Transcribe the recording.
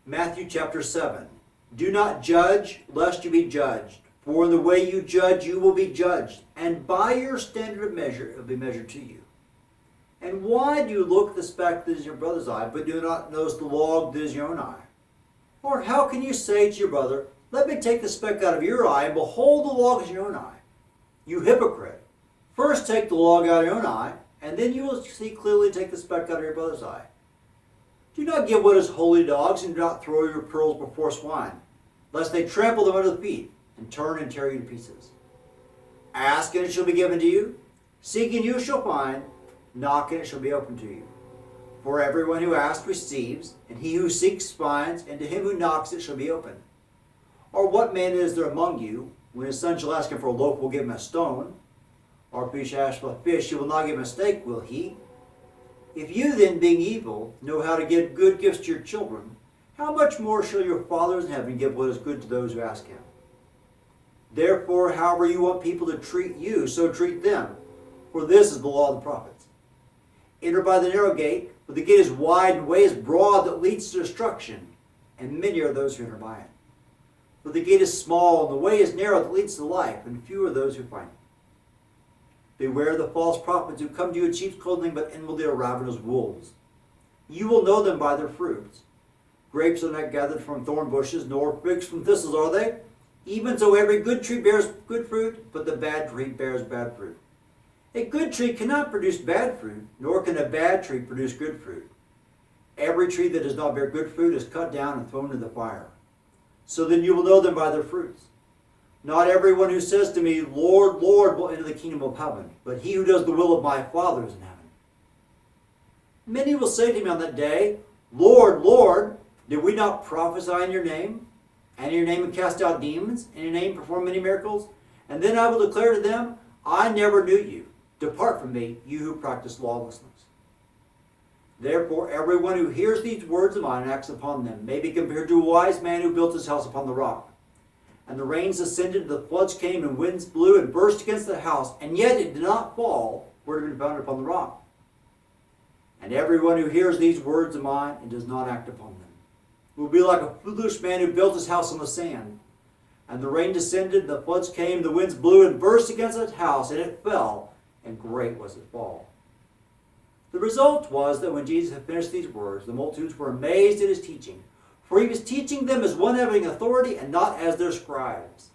Matthew chapter 7. Do not judge, lest you be judged. For in the way you judge, you will be judged. And by your standard of measure, it will be measured to you. And why do you look at the speck that is in your brother's eye, but do not notice the log that is in your own eye? Or how can you say to your brother, let me take the speck out of your eye, and behold, the log is in your own eye? You hypocrite. First take the log out of your own eye, and then you will see clearly to take the speck out of your brother's eye. Do not give what is holy to dogs, and do not throw your pearls before swine, lest they trample them under the feet, and turn and tear you to pieces. Ask, and it shall be given to you. Seek, and you shall find. Knock, and it shall be opened to you. For everyone who asks receives, and he who seeks finds, and to him who knocks it shall be opened. Or what man is there among you, when his son shall ask him for a loaf, will give him a stone? Or if he shall ask for a fish, he will not give him a steak, will he? If you then, being evil, know how to give good gifts to your children, how much more shall your Father in heaven give what is good to those who ask him? Therefore, however you want people to treat you, so treat them. For this is the law of the prophets. Enter by the narrow gate, for the gate is wide and the way is broad that leads to destruction, and many are those who enter by it. For the gate is small and the way is narrow that leads to life, and few are those who find it. Beware of the false prophets who come to you in sheep's clothing, but inwardly are ravenous wolves. You will know them by their fruits. Grapes are not gathered from thorn bushes, nor figs from thistles, are they? Even so every good tree bears good fruit, but the bad tree bears bad fruit. A good tree cannot produce bad fruit, nor can a bad tree produce good fruit. Every tree that does not bear good fruit is cut down and thrown into the fire. So then you will know them by their fruits. Not everyone who says to me, Lord, Lord, will enter the kingdom of heaven, but he who does the will of my Father is in heaven. Many will say to me on that day, Lord, Lord, did we not prophesy in your name? And in your name cast out demons? And in your name perform many miracles? And then I will declare to them, I never knew you. Depart from me, you who practice lawlessness. Therefore, everyone who hears these words of mine and acts upon them may be compared to a wise man who built his house upon the rock. And the rains ascended, the floods came, and winds blew and burst against the house, and yet it did not fall, for it had been founded upon the rock. And everyone who hears these words of mine and does not act upon them will be like a foolish man who built his house on the sand. And the rain descended, the floods came, the winds blew and burst against that house, and it fell, and great was its fall. The result was that when Jesus had finished these words, the multitudes were amazed at his teaching, for he was teaching them as one having authority and not as their scribes.